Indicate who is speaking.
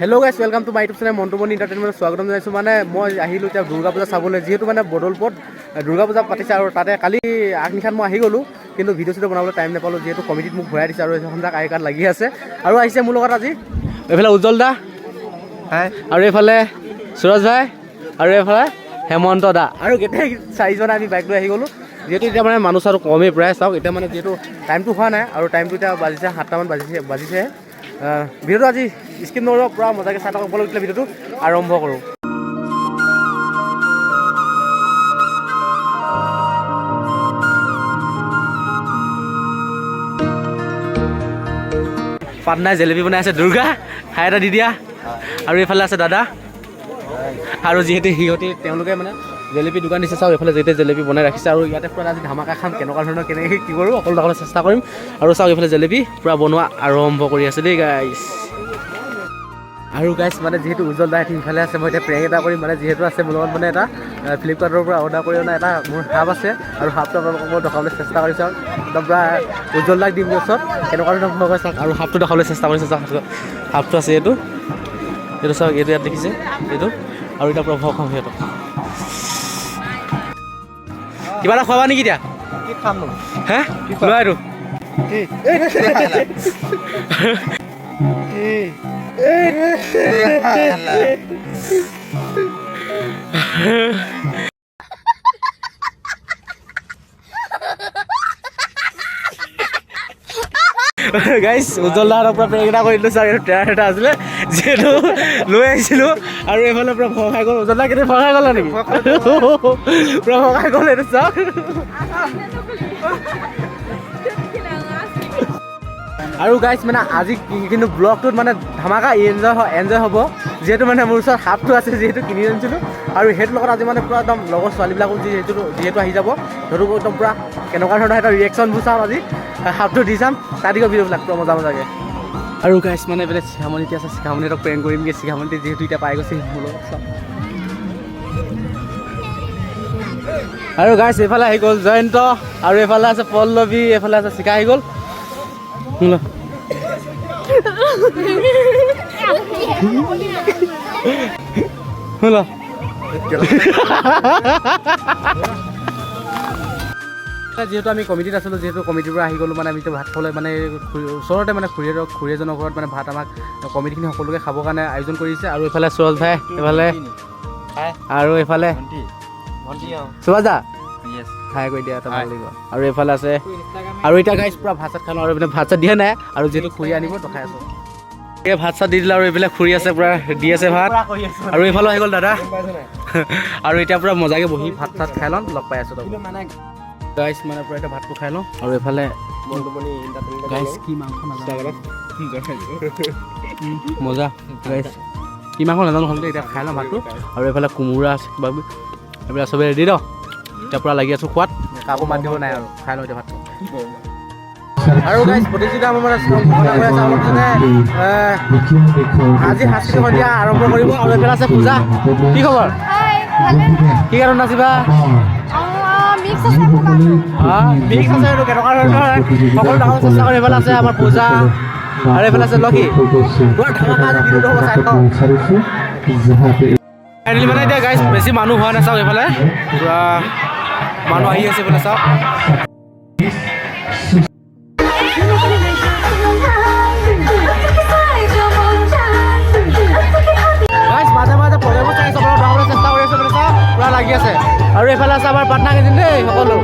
Speaker 1: Hello' guys welcome to my YouTube channel Montumoni এণ্টাৰটেইনমেণ্টত স্বাগতম জনাইছোঁ। মানে মই আহিলোঁ এতিয়া দুৰ্গা পূজা চাবলৈ, যিহেতু মানে বদলপুৰত দুৰ্গা পূজা পাতিছে আৰু তাতে কালি আগনিশাত মই আহি গ'লোঁ, কিন্তু ভিডিঅ' চিডিঅ' বনাবলৈ টাইম নাপালোঁ, যিহেতু কমিটিত মোক ঘূৰাই দিছে আৰু এইখন আই কাৰ্ড লাগি আছে। আৰু আহিছে মোৰ লগত আজি এইফালে উজ্জ্বল দা, আৰু এইফালে সুৰজ ভাই, আৰু এইফালে হেমন্ত দা, আৰু গোটেই চাৰিজনে আমি বাইক লৈ আহি গ'লোঁ। যিহেতু এতিয়া মানে মানুহ চানুহ কমেই প্ৰায় চাওক, এতিয়া মানে যিহেতু টাইমটো হোৱা নাই আৰু টাইমটো এতিয়া বাজিছে 7টামান বাজিছে। ভিডিঅ'টো আজি স্কিপ নকৰিব, পূৰা মজাকৈ চাই থাকক। বলক এতিয়া ভিডিঅ'টো আৰম্ভ কৰোঁ। পাটনাই জেলেপি বনাই আছে, দুৰ্গা খাই এটা দি দিয়া। আৰু এইফালে আছে দাদা, আৰু যিহেতু তেওঁলোকে মানে জেলেপি দোকান দিছে চাওক, এইফালে যেতিয়া জেলেপি বনাই ৰাখিছে আৰু ইয়াতে পূৰা আজি ধামাকা খাম। কেনেকুৱা ধৰণৰ কেনেকৈ কি কৰোঁ অকল দেখাবলৈ চেষ্টা কৰিম। আৰু চাওক এইফালে জেলেপি পূৰা বনোৱা আৰম্ভ কৰি আছে দেই গাইছ। আৰু গাইছ মানে যিহেতু উজ্জ্বল দা ইফালে আছে, মই এতিয়া প্ৰেং এটা কৰিম। মানে যিহেতু আছে মোৰ লগত মানে এটা ফ্লিপকাৰ্টৰ পৰা অৰ্ডাৰ কৰি অনা এটা মোৰ হাব আছে, আৰু হাবটো আপোনালোকক মই দেখাবলৈ চেষ্টা কৰিছোঁ। একদম পূৰা উজ্জ্বল দাক দিম গছত কেনেকুৱা ধৰণৰ ভয় চাওক, আৰু হাবটো দেখাবলৈ চেষ্টা কৰিছোঁ। চাওক হাবটো আছে এইটো চাওক, এইটো ইয়াত দেখিছে এইটো, আৰু এতিয়া পূৰা ভয় খাম সিহঁতক। কিবা এটা খোৱাবা নেকি এতিয়া? কি খাম নো? হে লোৱা এইটো গাইছ। উজ্জ্বল দাহঁতৰ পৰা প্ৰেং এটা কৰি দিলোঁ চাওক, এইটো ট্ৰেয়াৰ এটা আছিলে যিহেতু লৈ আহিছিলোঁ, আৰু এইফালে পূৰা ভয় খাই গ'ল। উজ্জ্বল দা কেতিয়া ভয় খাই গ'ল নেকি? পূৰা ভয় খাই গ'ল এইটো চাওক। আৰু গাইছ মানে আজি কিন্তু ব্লগটোত মানে ধামাকা এনজয় হ'ব, যিহেতু মানে মোৰ ওচৰত হাফটো আছে, যিহেতু কিনি আনিছিলোঁ। আৰু সেইটোৰ লগত আজি মানে পূৰা একদম লগৰ ছোৱালীবিলাকো যিহেতু আহি যাব, সিহঁতকো একদম পূৰা কেনেকুৱা ধৰণৰ এটা ৰিয়েকশ্যনবোৰ চাম। আজি হাফটো দি চাম, তাত ভিডিঅ'বিলাক পূৰা মজাকৈ। আৰু গাইছ মানে এইফালে শিখামণিতে আছে, শিখামণিহঁতক প্ৰেং কৰিমগৈ। শিখামণিতে যিহেতু এতিয়া পাই গৈছে মোৰ লগত চাম। আৰু গাইছ এইফালে আহি গ'ল জয়ন্ত, আৰু এইফালে আছে পল্লৱী, এইফালে আছে শিখা আহি গ'ল। যিহেতু আমি কমিটিত আছিলোঁ, যিহেতু কমিটিৰ পৰা আহি গ'লোঁ, মানে আমি ভাত খাবলৈ মানে ওচৰতে মানে খুৰী এজনৰ ঘৰত মানে ভাত আমাক কমিটিখিনি সকলোকে খাবৰ কাৰণে আয়োজন কৰিছে। আৰু এইফালে সুৰজ ভাই, এইফালে আৰু এইফালে সুৰজ দা খাই কৰি দিয়া এটা ভাল লাগিব। আৰু এইফালে আছে, আৰু এতিয়া গাইছ পূৰা ভাত চাত খালোঁ, আৰু এইপিনে ভাত চাত দিয়া নাই, আৰু যিহেতু খুৰী আনিব তো খাই আছোঁ। এই ভাত চাত দি দিলে, আৰু এইবিলাক খুৰী আছে পূৰা দি আছে ভাত। আৰু এইফালে আহি গ'ল দাদা, আৰু এতিয়া পূৰা মজাকৈ বহি ভাত চাত খাই ল'ম, লগ পাই আছোঁ গাইছ। মানে পূৰা এতিয়া ভাতটো খাই লওঁ, আৰু এইফালে গাইছ কি মাংস নাজানো, মজা গাইছ কি মাংস নাজানো, হ'লে এতিয়া খাই লওঁ ভাতটো। আৰু এইফালে কোমোৰা আছে, কিবা কিবি এইবিলাক চবেই ৰেডি ন, এতিয়া পূৰা লাগি আছোঁ খোৱাত, কাকো মাত দিব নাই, আৰু খাই লওঁ এতিয়া ভাতটো। আৰু গাইছ প্ৰতিযোগিতা আমাৰ মানে আজি সাংস্কৃতিক সন্ধিয়া আৰম্ভ কৰিব। আৰু এইফালে আছে পূজা, কি খবৰ? কি কাৰণত নাচিবা? মিক্স আছে এইটো কেনেকুৱা ধৰণৰ সকলো ডাঙৰ চেষ্টা কৰি। এইফালে আছে আমাৰ পূজা, আৰু এইফালে আছে লক্ষী। বৰ ধামাকা আজি ভিডিঅ'টো হ'ব, চাই থাকক। মানে এতিয়া গাইছ বেছি মানুহ হোৱা নাই, চাওক এইফালে পূৰা মানুহ আহি আছে, এইফালে চাওক। মাজে মাজে পঢ়িব চাই চবলৈ চেষ্টা কৰি আছে, চাওক পূৰা লাগি আছে। আৰু এইফালে আছে আমাৰ পাটনা কেইদিন দেই সকলো।